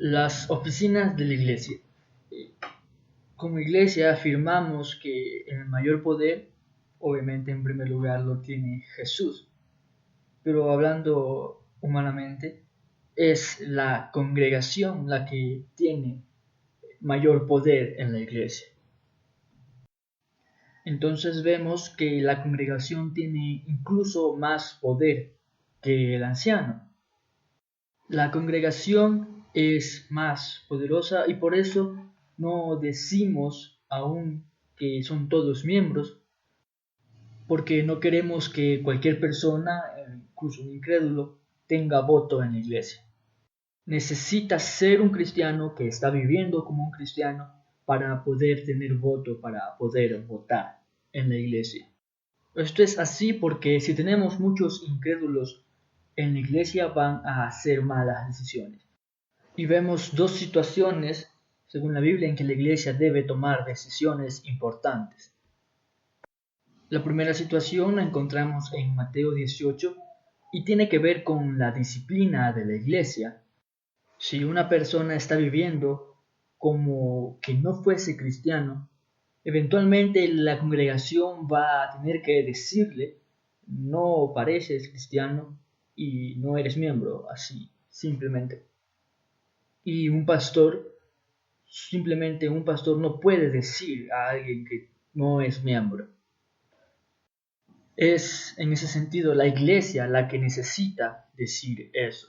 Las oficinas de la iglesia. Como iglesia afirmamos que el mayor poder, obviamente en primer lugar lo tiene Jesús, pero hablando humanamente, es la congregación la que tiene mayor poder en la iglesia. Entonces vemos que la congregación tiene incluso más poder que el anciano. La congregación es más poderosa y por eso no decimos aún que son todos miembros, porque no queremos que cualquier persona, incluso un incrédulo, tenga voto en la iglesia. Necesita ser un cristiano que está viviendo como un cristiano para poder tener voto, para poder votar en la iglesia. Esto es así porque si tenemos muchos incrédulos en la iglesia van a hacer malas decisiones. Y vemos dos situaciones, según la Biblia, en que la iglesia debe tomar decisiones importantes. La primera situación la encontramos en Mateo 18 y tiene que ver con la disciplina de la iglesia. Si una persona está viviendo como que no fuese cristiano, eventualmente la congregación va a tener que decirle: no pareces cristiano y no eres miembro, así, simplemente. Y simplemente un pastor no puede decir a alguien que no es miembro. Es en ese sentido la iglesia la que necesita decir eso.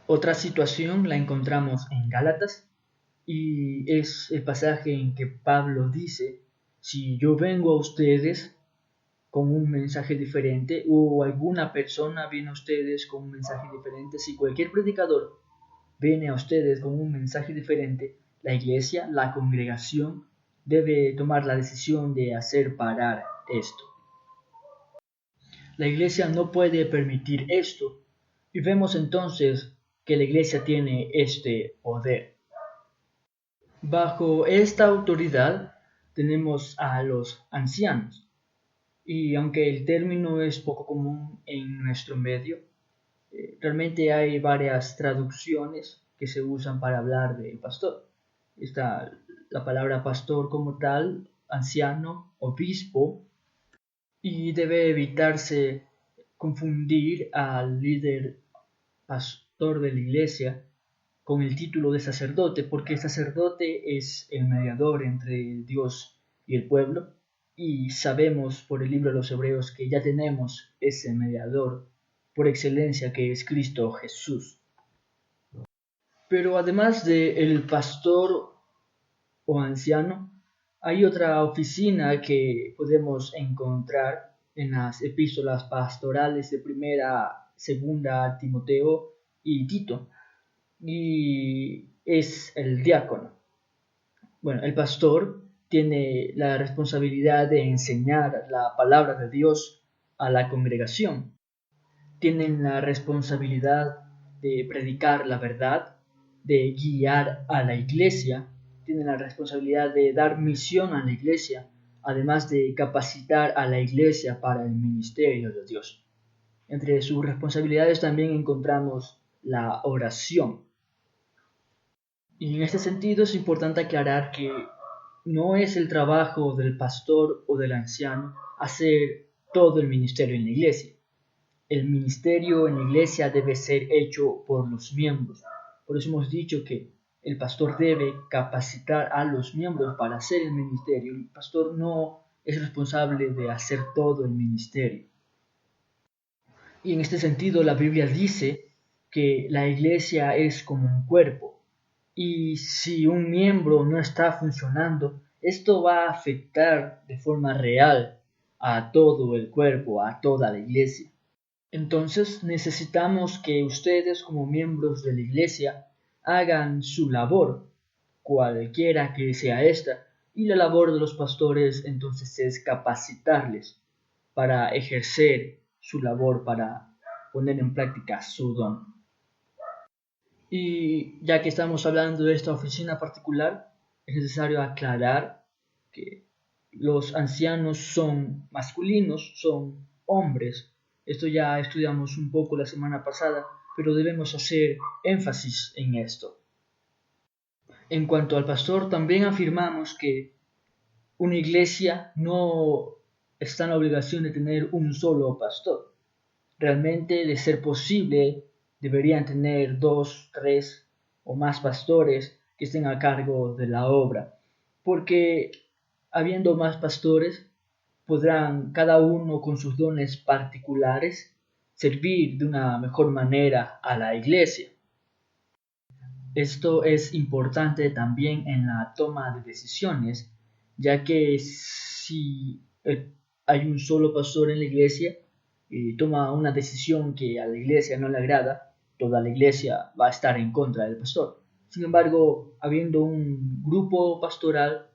Otra situación la encontramos en Gálatas y es el pasaje en que Pablo dice: si yo vengo a ustedes con un mensaje diferente o alguna persona viene a ustedes con un mensaje diferente, si cualquier predicador viene a ustedes con un mensaje diferente, la iglesia, la congregación, debe tomar la decisión de hacer parar esto. La iglesia no puede permitir esto y vemos entonces que la iglesia tiene este poder. Bajo esta autoridad tenemos a los ancianos y aunque el término es poco común en nuestro medio, realmente hay varias traducciones que se usan para hablar del pastor. Está la palabra pastor como tal, anciano, obispo, y debe evitarse confundir al líder pastor de la iglesia con el título de sacerdote, porque el sacerdote es el mediador entre Dios y el pueblo, y sabemos por el libro de los Hebreos que ya tenemos ese mediador por excelencia que es Cristo Jesús. Pero además de el pastor o anciano, hay otra oficina que podemos encontrar en las epístolas pastorales de primera, segunda Timoteo y Tito, y es el diácono. Bueno, el pastor tiene la responsabilidad de enseñar la palabra de Dios a la congregación. Tienen la responsabilidad de predicar la verdad, de guiar a la iglesia, tienen la responsabilidad de dar misión a la iglesia, además de capacitar a la iglesia para el ministerio de Dios. Entre sus responsabilidades también encontramos la oración. Y en este sentido es importante aclarar que no es el trabajo del pastor o del anciano hacer todo el ministerio en la iglesia. El ministerio en la iglesia debe ser hecho por los miembros. Por eso hemos dicho que el pastor debe capacitar a los miembros para hacer el ministerio. El pastor no es responsable de hacer todo el ministerio. Y en este sentido la Biblia dice que la iglesia es como un cuerpo. Y si un miembro no está funcionando, esto va a afectar de forma real a todo el cuerpo, a toda la iglesia. Entonces necesitamos que ustedes como miembros de la iglesia hagan su labor, cualquiera que sea esta, y la labor de los pastores entonces es capacitarles para ejercer su labor, para poner en práctica su don. Y ya que estamos hablando de esta oficina particular, es necesario aclarar que los ancianos son masculinos, son hombres. Esto ya estudiamos un poco la semana pasada, pero debemos hacer énfasis en esto. En cuanto al pastor, también afirmamos que una iglesia no está en la obligación de tener un solo pastor. Realmente, de ser posible, deberían tener 2, 3 o más pastores que estén a cargo de la obra, porque habiendo más pastores, podrán cada uno con sus dones particulares servir de una mejor manera a la iglesia. Esto es importante también en la toma de decisiones, ya que si hay un solo pastor en la iglesia y toma una decisión que a la iglesia no le agrada, toda la iglesia va a estar en contra del pastor. Sin embargo, habiendo un grupo pastoral,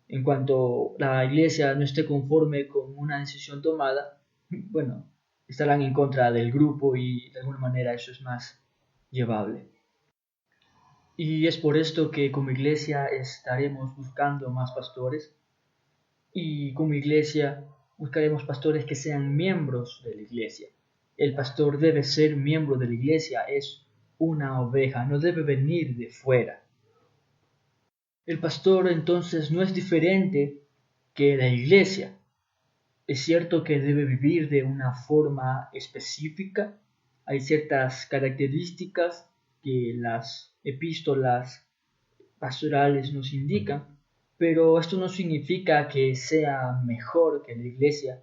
en cuanto la iglesia no esté conforme con una decisión tomada, bueno, estarán en contra del grupo y de alguna manera eso es más llevable. Y es por esto que como iglesia estaremos buscando más pastores y como iglesia buscaremos pastores que sean miembros de la iglesia. El pastor debe ser miembro de la iglesia, es una oveja, no debe venir de fuera. El pastor entonces no es diferente que la iglesia. Es cierto que debe vivir de una forma específica, hay ciertas características que las epístolas pastorales nos indican, pero esto no significa que sea mejor que la iglesia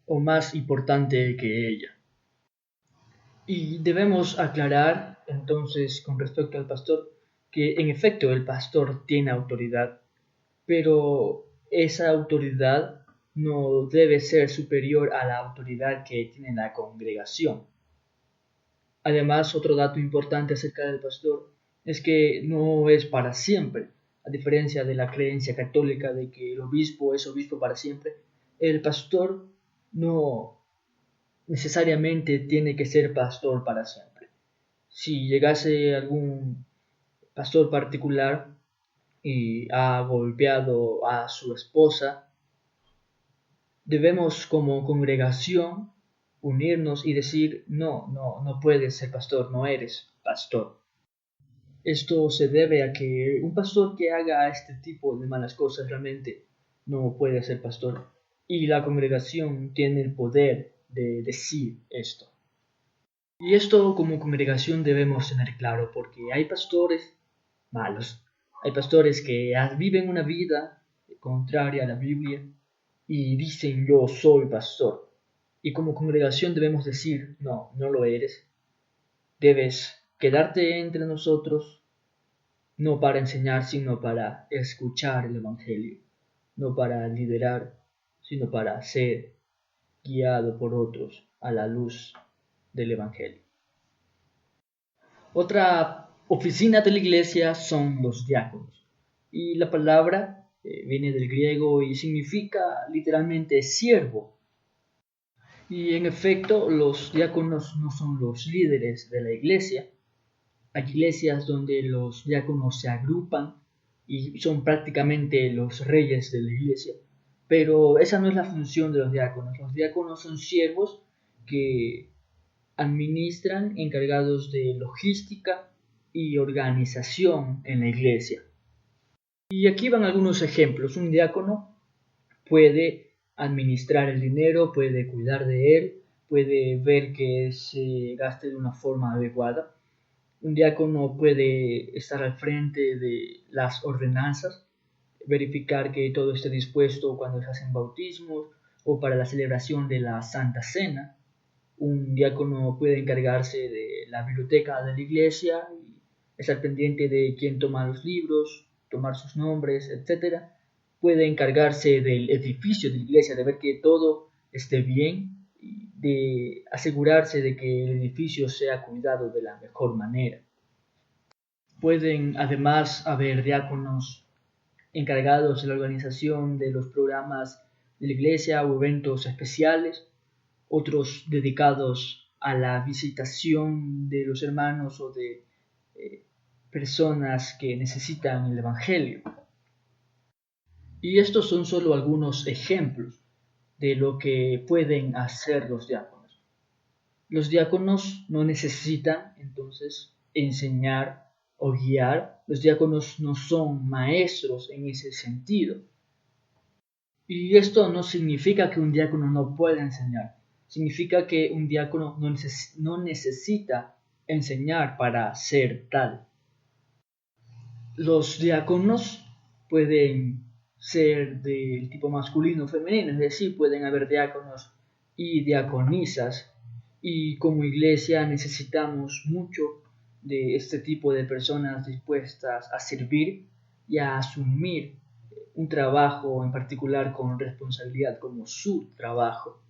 o más importante que ella. Y debemos aclarar entonces con respecto al pastor que en efecto el pastor tiene autoridad, pero esa autoridad no debe ser superior a la autoridad que tiene la congregación. Además, otro dato importante acerca del pastor es que no es para siempre. A diferencia de la creencia católica de que el obispo es obispo para siempre, el pastor no necesariamente tiene que ser pastor para siempre. Si llegase algún pastor particular y ha golpeado a su esposa, debemos como congregación unirnos y decir, no puedes ser pastor, no eres pastor. Esto se debe a que un pastor que haga este tipo de malas cosas realmente no puede ser pastor. Y la congregación tiene el poder de decir esto. Y esto como congregación debemos tener claro porque hay pastores malos. Hay pastores que viven una vida contraria a la Biblia y dicen yo soy pastor. Y como congregación debemos decir no lo eres. Debes quedarte entre nosotros, no para enseñar, sino para escuchar el Evangelio, no para liderar, sino para ser guiado por otros a la luz del Evangelio. Otra oficina de la iglesia son los diáconos, y la palabra viene del griego y significa literalmente siervo. Y en efecto, los diáconos no son los líderes de la iglesia. Hay iglesias donde los diáconos se agrupan y son prácticamente los reyes de la iglesia. Pero esa no es la función de los diáconos. Los diáconos son siervos que administran, encargados de logística y organización en la iglesia. Y aquí van algunos ejemplos. Un diácono puede administrar el dinero, puede cuidar de él, puede ver que se gaste de una forma adecuada. Un diácono puede estar al frente de las ordenanzas, verificar que todo esté dispuesto cuando se hacen bautismos o para la celebración de la Santa Cena. Un diácono puede encargarse de la biblioteca de la iglesia y estar pendiente de quién toma los libros, tomar sus nombres, etc. Puede encargarse del edificio de la iglesia, de ver que todo esté bien, de asegurarse de que el edificio sea cuidado de la mejor manera. Pueden además haber diáconos encargados de la organización de los programas de la iglesia o eventos especiales, otros dedicados a la visitación de los hermanos o de personas que necesitan el Evangelio. Y estos son solo algunos ejemplos de lo que pueden hacer los diáconos. Los diáconos no necesitan entonces enseñar o guiar. Los diáconos no son maestros en ese sentido. Y esto no significa que un diácono no pueda enseñar. Significa que un diácono no necesita enseñar para ser tal. Los diáconos pueden ser del tipo masculino o femenino, es decir, pueden haber diáconos y diaconisas. Y como iglesia necesitamos mucho de este tipo de personas dispuestas a servir y a asumir un trabajo en particular con responsabilidad como su trabajo.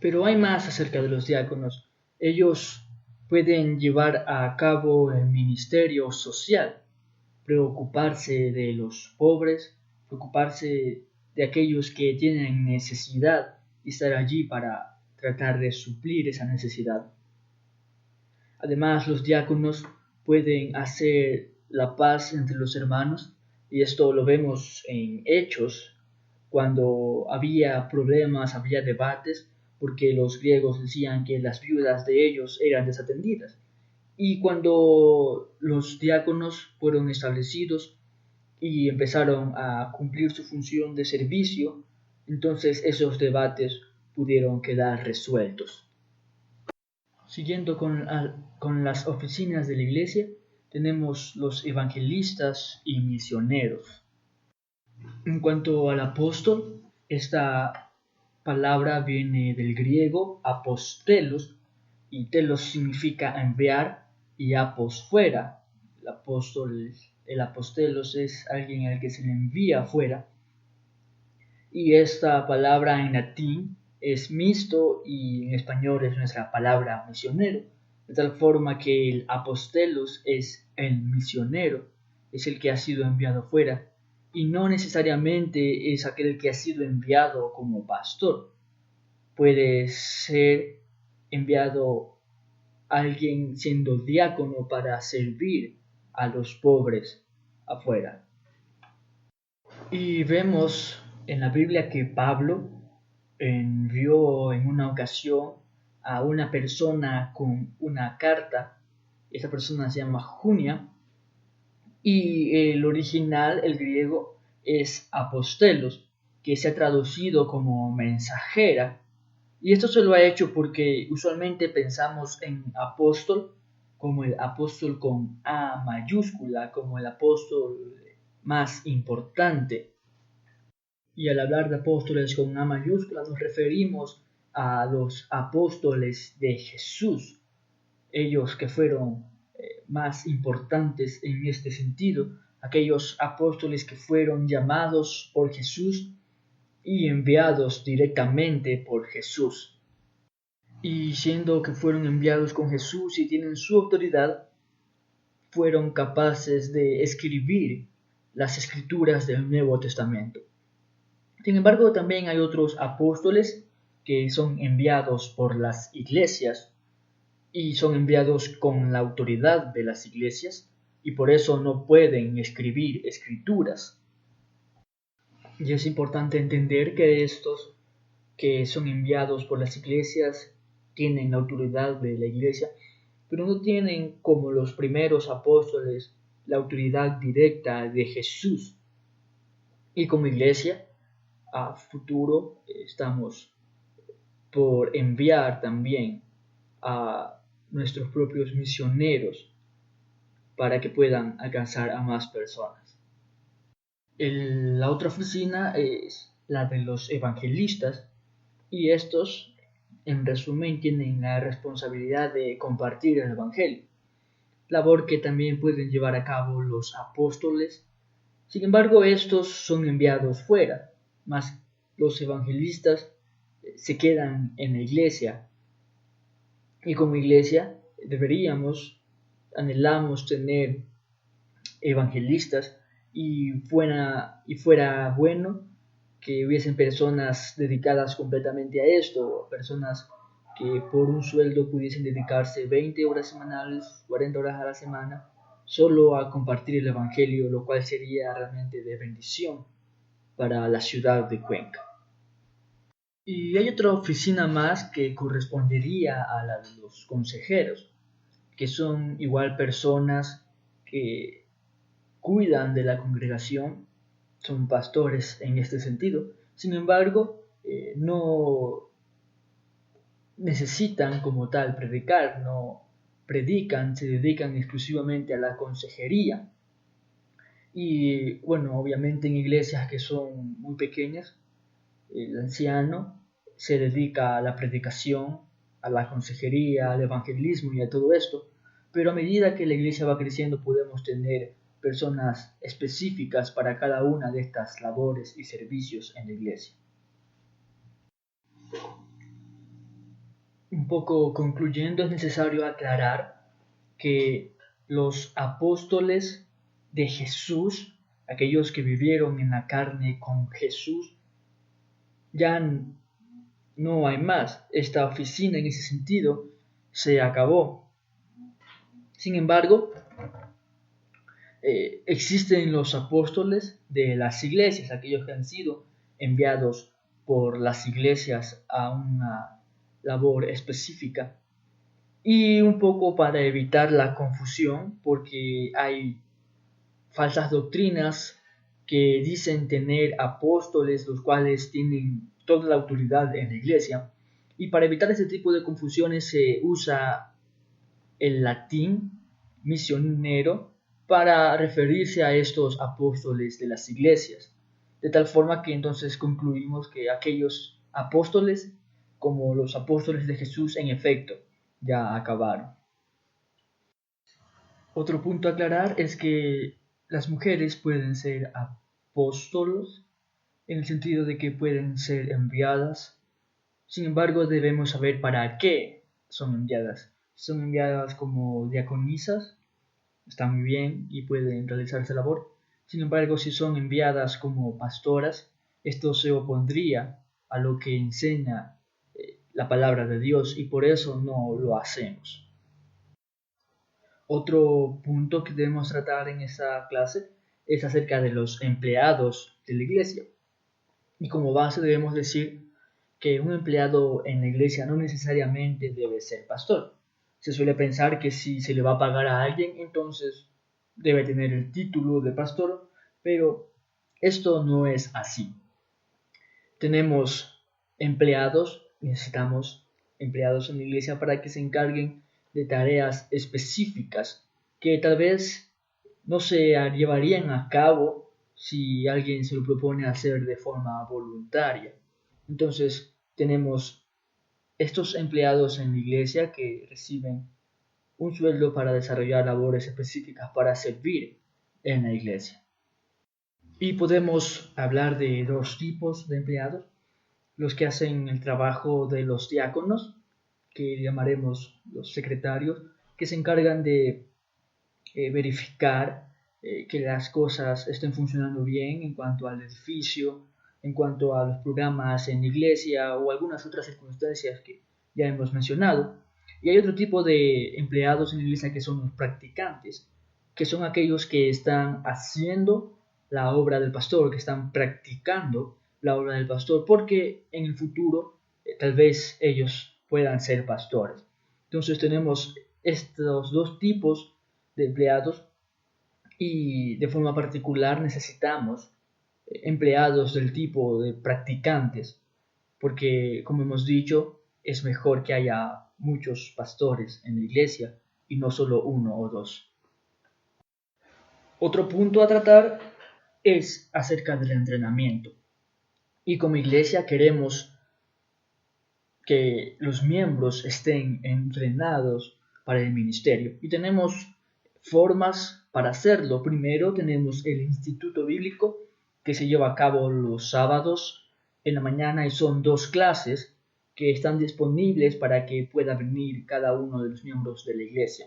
Pero hay más acerca de los diáconos. Ellos pueden llevar a cabo el ministerio social, preocuparse de los pobres, preocuparse de aquellos que tienen necesidad y estar allí para tratar de suplir esa necesidad. Además, los diáconos pueden hacer la paz entre los hermanos, y esto lo vemos en Hechos, cuando había problemas, había debates, porque los griegos decían que las viudas de ellos eran desatendidas. Y cuando los diáconos fueron establecidos y empezaron a cumplir su función de servicio, entonces esos debates pudieron quedar resueltos. Siguiendo con las oficinas de la iglesia, tenemos los evangelistas y misioneros. En cuanto al apóstol, esta palabra viene del griego apostelos, y telos significa enviar y apos fuera. El apóstol, el apostelos es alguien al que se le envía fuera. Y esta palabra en latín es misto y en español es nuestra palabra misionero, de tal forma que el apostelos es el misionero, es el que ha sido enviado fuera, y no necesariamente es aquel que ha sido enviado como pastor. Puede ser enviado alguien siendo diácono para servir a los pobres afuera. Y vemos en la Biblia que Pablo envió en una ocasión a una persona con una carta. Esa persona se llama Junia, y el original, el griego, es apostelos, que se ha traducido como mensajera. Y esto se lo ha hecho porque usualmente pensamos en apóstol como el apóstol con A mayúscula, como el apóstol más importante. Y al hablar de apóstoles con A mayúscula nos referimos a los apóstoles de Jesús, ellos que fueron más importantes en este sentido, aquellos apóstoles que fueron llamados por Jesús y enviados directamente por Jesús. Y siendo que fueron enviados con Jesús y tienen su autoridad, fueron capaces de escribir las escrituras del Nuevo Testamento. Sin embargo, también hay otros apóstoles que son enviados por las iglesias y son enviados con la autoridad de las iglesias, y por eso no pueden escribir escrituras. Y es importante entender que estos que son enviados por las iglesias tienen la autoridad de la iglesia, pero no tienen, como los primeros apóstoles, la autoridad directa de Jesús. Y como iglesia, a futuro estamos por enviar también a nuestros propios misioneros para que puedan alcanzar a más personas. La otra oficina es la de los evangelistas, y estos, en resumen, tienen la responsabilidad de compartir el evangelio, labor que también pueden llevar a cabo los apóstoles. Sin embargo, estos son enviados fuera, mas los evangelistas se quedan en la iglesia, y como iglesia anhelamos tener evangelistas, y fuera bueno que hubiesen personas dedicadas completamente a esto, personas que por un sueldo pudiesen dedicarse 20 horas semanales, 40 horas a la semana, solo a compartir el evangelio, lo cual sería realmente de bendición para la ciudad de Cuenca. Y hay otra oficina más que correspondería a la de los consejeros, que son igual personas que cuidan de la congregación, son pastores en este sentido. Sin embargo, no necesitan como tal predicar, no predican, se dedican exclusivamente a la consejería. Y bueno, obviamente en iglesias que son muy pequeñas, el anciano se dedica a la predicación, a la consejería, al evangelismo y a todo esto, pero a medida que la iglesia va creciendo podemos tener personas específicas para cada una de estas labores y servicios en la iglesia. Un poco concluyendo, es necesario aclarar que los apóstoles de Jesús, aquellos que vivieron en la carne con Jesús, ya no hay más. Esta oficina en ese sentido se acabó. Sin embargo, existen los apóstoles de las iglesias, aquellos que han sido enviados por las iglesias a una labor específica. Y un poco para evitar la confusión, porque hay falsas doctrinas que dicen tener apóstoles, los cuales tienen toda la autoridad en la iglesia. Y para evitar ese tipo de confusiones se usa el latín misionero para referirse a estos apóstoles de las iglesias. De tal forma que entonces concluimos que aquellos apóstoles, como los apóstoles de Jesús, en efecto, ya acabaron. Otro punto a aclarar es que las mujeres pueden ser apóstolos en el sentido de que pueden ser enviadas. Sin embargo, debemos saber para qué son enviadas. Son enviadas como diaconisas, está muy bien y pueden realizar esa labor. Sin embargo, si son enviadas como pastoras, esto se opondría a lo que enseña la palabra de Dios y por eso no lo hacemos. Otro punto que debemos tratar en esa clase es acerca de los empleados de la iglesia. Y como base debemos decir que un empleado en la iglesia no necesariamente debe ser pastor. Se suele pensar que si se le va a pagar a alguien, entonces debe tener el título de pastor, pero esto no es así. Tenemos empleados, necesitamos empleados en la iglesia para que se encarguen de tareas específicas que tal vez no se llevarían a cabo si alguien se lo propone hacer de forma voluntaria. Entonces tenemos estos empleados en la iglesia que reciben un sueldo para desarrollar labores específicas para servir en la iglesia. Y podemos hablar de dos tipos de empleados: los que hacen el trabajo de los diáconos, que llamaremos los secretarios, que se encargan de verificar que las cosas estén funcionando bien en cuanto al edificio, en cuanto a los programas en la iglesia o algunas otras circunstancias que ya hemos mencionado. Y hay otro tipo de empleados en la iglesia que son los practicantes, que son aquellos que están haciendo la obra del pastor, que están practicando la obra del pastor, porque en el futuro tal vez ellos puedan ser pastores. Entonces tenemos estos dos tipos de empleados y de forma particular necesitamos empleados del tipo de practicantes, porque como hemos dicho, es mejor que haya muchos pastores en la iglesia y no solo uno o dos. Otro punto a tratar es acerca del entrenamiento. Y como iglesia queremos que los miembros estén entrenados para el ministerio. Y tenemos formas para hacerlo. Primero tenemos el Instituto Bíblico, que se lleva a cabo los sábados en la mañana y son 2 clases que están disponibles para que pueda venir cada uno de los miembros de la iglesia.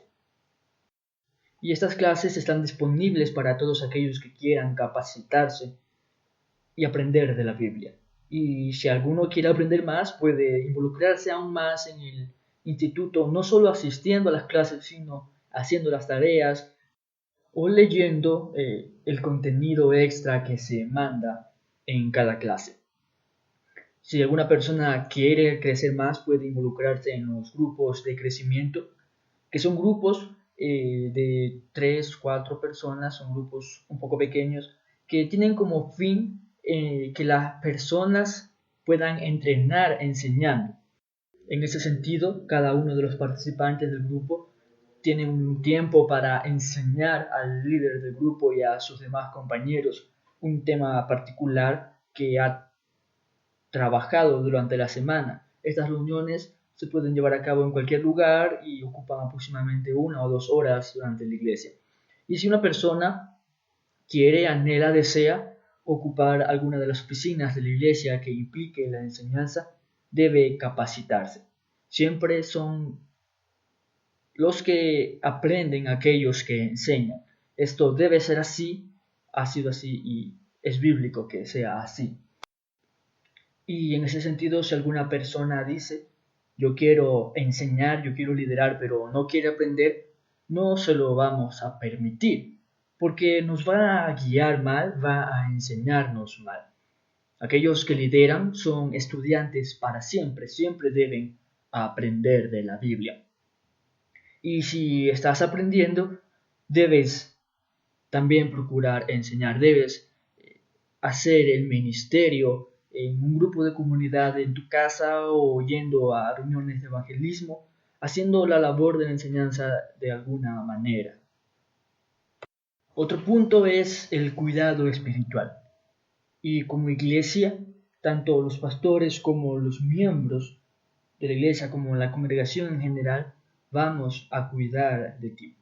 Y estas clases están disponibles para todos aquellos que quieran capacitarse y aprender de la Biblia. Y si alguno quiere aprender más, puede involucrarse aún más en el instituto, no solo asistiendo a las clases, sino haciendo las tareas o leyendo el contenido extra que se manda en cada clase. Si alguna persona quiere crecer más, puede involucrarse en los grupos de crecimiento, que son grupos de 3, 4 personas, son grupos un poco pequeños, que tienen como fin que las personas puedan entrenar enseñando. En ese sentido, cada uno de los participantes del grupo tiene un tiempo para enseñar al líder del grupo y a sus demás compañeros un tema particular que ha trabajado durante la semana. Estas reuniones se pueden llevar a cabo en cualquier lugar y ocupan aproximadamente 1 o 2 horas durante la iglesia. Y si una persona quiere, anhela, desea ocupar alguna de las oficinas de la iglesia que implique la enseñanza, debe capacitarse. Siempre son los que aprenden aquellos que enseñan. Esto debe ser así, ha sido así y es bíblico que sea así. Y en ese sentido, si alguna persona dice, yo quiero enseñar, yo quiero liderar, pero no quiere aprender, no se lo vamos a permitir, porque nos va a guiar mal, va a enseñarnos mal. Aquellos que lideran son estudiantes para siempre, siempre deben aprender de la Biblia. Y si estás aprendiendo, debes también procurar enseñar, debes hacer el ministerio en un grupo de comunidad en tu casa o yendo a reuniones de evangelismo, haciendo la labor de la enseñanza de alguna manera. Otro punto es el cuidado espiritual. Y como iglesia, tanto los pastores como los miembros de la iglesia, como la congregación en general, vamos a cuidar de ti.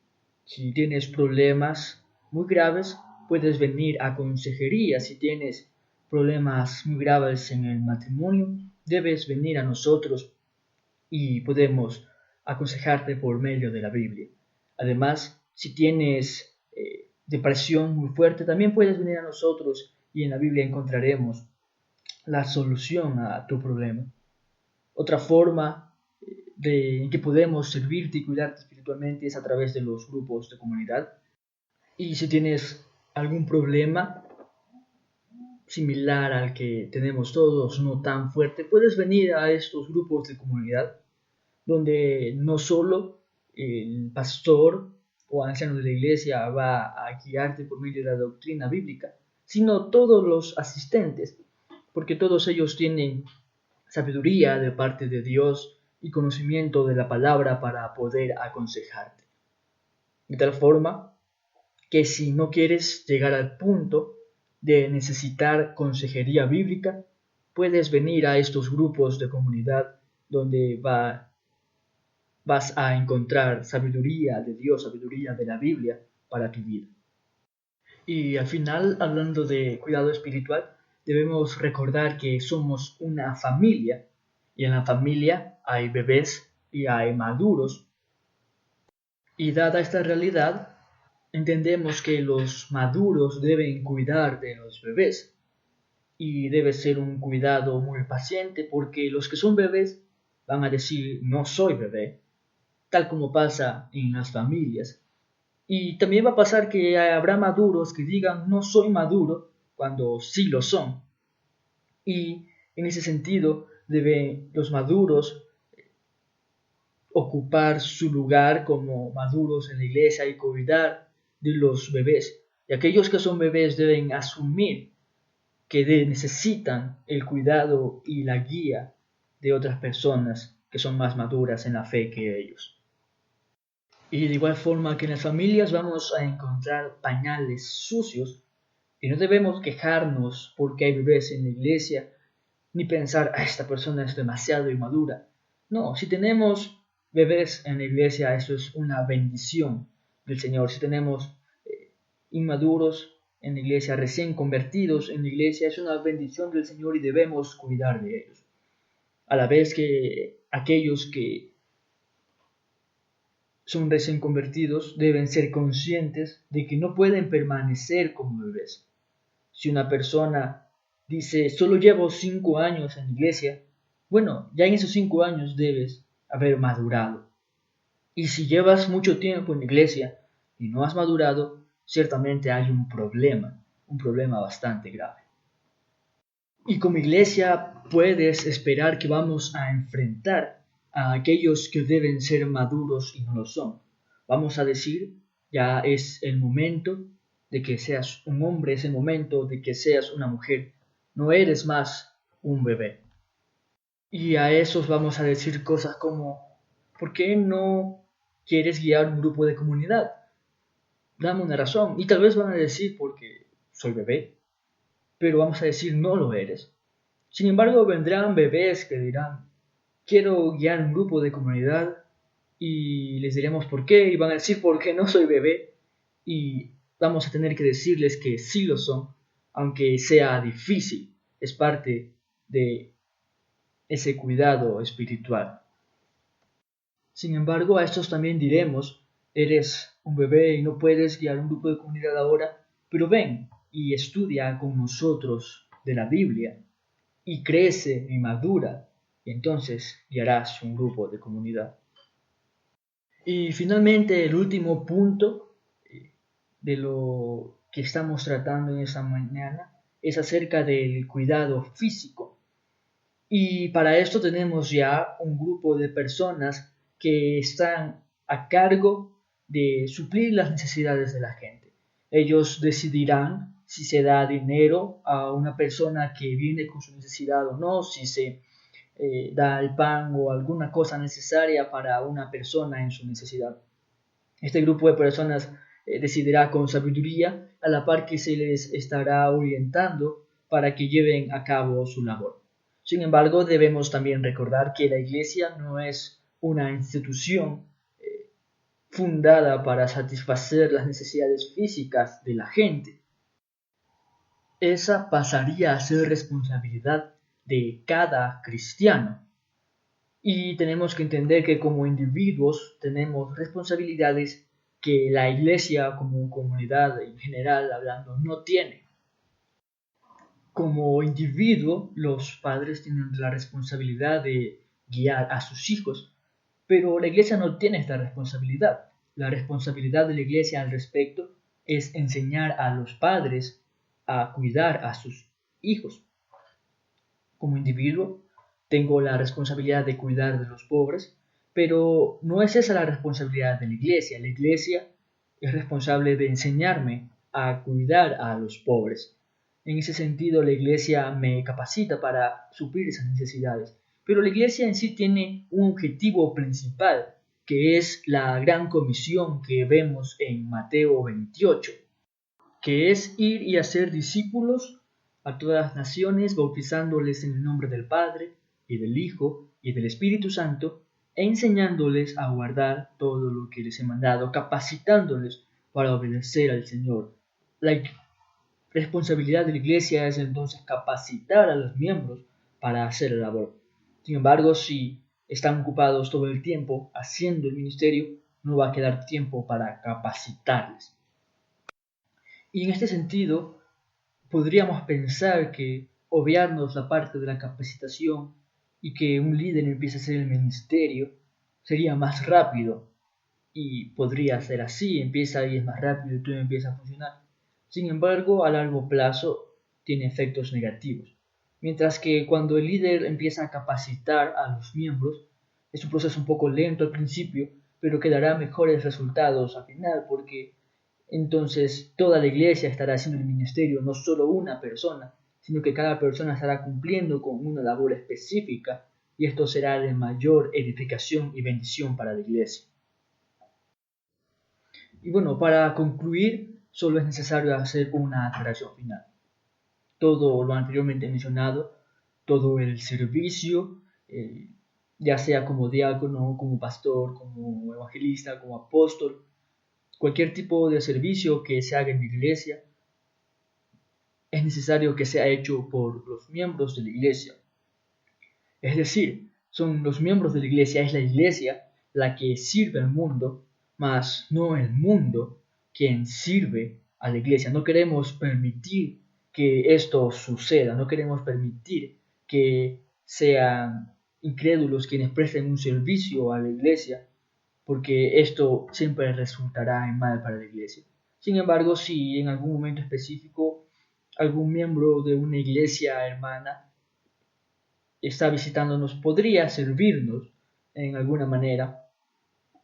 Si tienes problemas muy graves, puedes venir a consejería. Si tienes problemas muy graves en el matrimonio, debes venir a nosotros y podemos aconsejarte por medio de la Biblia. Además, si tienes depresión muy fuerte, también puedes venir a nosotros y en la Biblia encontraremos la solución a tu problema. Otra forma en que podemos servirte y cuidarte espiritualmente es a través de los grupos de comunidad. Y si tienes algún problema similar al que tenemos todos, no tan fuerte, puedes venir a estos grupos de comunidad donde no solo el pastor o anciano de la iglesia va a guiarte por medio de la doctrina bíblica, sino todos los asistentes, porque todos ellos tienen sabiduría de parte de Dios y conocimiento de la palabra para poder aconsejarte. De tal forma que si no quieres llegar al punto de necesitar consejería bíblica, puedes venir a estos grupos de comunidad donde vas a encontrar sabiduría de Dios, sabiduría de la Biblia para tu vida. Y al final, hablando de cuidado espiritual, debemos recordar que somos una familia y en la familia hay bebés y hay maduros. Y dada esta realidad, entendemos que los maduros deben cuidar de los bebés y debe ser un cuidado muy paciente porque los que son bebés van a decir no soy bebé, tal como pasa en las familias. Y también va a pasar que habrá maduros que digan no soy maduro cuando sí lo son. Y en ese sentido deben los maduros ocupar su lugar como maduros en la iglesia y cuidar de los bebés. Y aquellos que son bebés deben asumir que necesitan el cuidado y la guía de otras personas que son más maduras en la fe que ellos. Y de igual forma que en las familias vamos a encontrar pañales sucios y no debemos quejarnos porque hay bebés en la iglesia ni pensar, esta persona es demasiado inmadura. No, si tenemos bebés en la iglesia, eso es una bendición del Señor. Si tenemos inmaduros en la iglesia, recién convertidos en la iglesia, es una bendición del Señor y debemos cuidar de ellos. A la vez que aquellos que son recién convertidos deben ser conscientes de que no pueden permanecer como bebés. Si una persona dice, solo llevo 5 años en la iglesia, bueno, ya en esos 5 años debes haber madurado. Y si llevas mucho tiempo en la iglesia y no has madurado, ciertamente hay un problema bastante grave. Y como iglesia puedes esperar que vamos a enfrentar a aquellos que deben ser maduros y no lo son. Vamos a decir, ya es el momento de que seas un hombre, es el momento de que seas una mujer. No eres más un bebé. Y a esos vamos a decir cosas como, ¿por qué no quieres guiar un grupo de comunidad? Dame una razón. Y tal vez van a decir porque soy bebé, pero vamos a decir no lo eres. Sin embargo, vendrán bebés que dirán, quiero guiar un grupo de comunidad y les diremos por qué y van a decir por qué no soy bebé y vamos a tener que decirles que sí lo son, aunque sea difícil. Es parte de ese cuidado espiritual. Sin embargo, a estos también diremos, eres un bebé y no puedes guiar un grupo de comunidad ahora, pero ven y estudia con nosotros de la Biblia y crece y madura, y entonces guiarás un grupo de comunidad. Y finalmente, el último punto de lo que estamos tratando en esta mañana es acerca del cuidado físico. Y para esto tenemos ya un grupo de personas que están a cargo de suplir las necesidades de la gente. Ellos decidirán si se da dinero a una persona que viene con su necesidad o no, si se da el pan o alguna cosa necesaria para una persona en su necesidad. Este grupo de personas decidirá con sabiduría a la par que se les estará orientando para que lleven a cabo su labor. Sin embargo, debemos también recordar que la Iglesia no es una institución fundada para satisfacer las necesidades físicas de la gente. Esa pasaría a ser responsabilidad de cada cristiano. Y tenemos que entender que como individuos tenemos responsabilidades que la iglesia como comunidad en general hablando no tiene. Como individuo, los padres tienen la responsabilidad de guiar a sus hijos, pero la iglesia no tiene esta responsabilidad. La responsabilidad de la iglesia al respecto es enseñar a los padres a cuidar a sus hijos. Como individuo, tengo la responsabilidad de cuidar de los pobres, pero no es esa la responsabilidad de la iglesia. La iglesia es responsable de enseñarme a cuidar a los pobres. En ese sentido, la iglesia me capacita para suplir esas necesidades. Pero la iglesia en sí tiene un objetivo principal, que es la gran comisión que vemos en Mateo 28, que es ir y hacer discípulos a todas las naciones, bautizándoles en el nombre del Padre, y del Hijo, y del Espíritu Santo, e enseñándoles a guardar todo lo que les he mandado, capacitándoles para obedecer al Señor. La responsabilidad de la iglesia es entonces capacitar a los miembros para hacer la labor. Sin embargo, si están ocupados todo el tiempo haciendo el ministerio, no va a quedar tiempo para capacitarles. Y en este sentido, podríamos pensar que obviarnos la parte de la capacitación y que un líder empiece a hacer el ministerio sería más rápido y podría ser así, empieza y es más rápido y todo empieza a funcionar. Sin embargo, a largo plazo tiene efectos negativos. Mientras que cuando el líder empieza a capacitar a los miembros, es un proceso un poco lento al principio, pero que dará mejores resultados al final porque entonces toda la iglesia estará haciendo el ministerio, no solo una persona, sino que cada persona estará cumpliendo con una labor específica y esto será de mayor edificación y bendición para la iglesia. Y bueno, para concluir, solo es necesario hacer una aclaración final. Todo lo anteriormente mencionado, todo el servicio, ya sea como diácono, como pastor, como evangelista, como apóstol, cualquier tipo de servicio que se haga en la iglesia, es necesario que sea hecho por los miembros de la iglesia. Es decir, son los miembros de la iglesia, es la iglesia la que sirve al mundo, mas no el mundo quien sirve a la iglesia. No queremos permitir que esto suceda, no queremos permitir que sean incrédulos quienes presten un servicio a la iglesia, porque esto siempre resultará en mal para la iglesia. Sin embargo, si en algún momento específico algún miembro de una iglesia hermana está visitándonos, podría servirnos en alguna manera,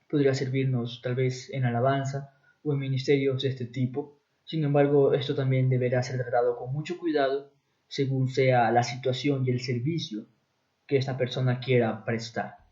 podría servirnos tal vez en alabanza o en ministerios de este tipo. Sin embargo, esto también deberá ser tratado con mucho cuidado según sea la situación y el servicio que esta persona quiera prestar.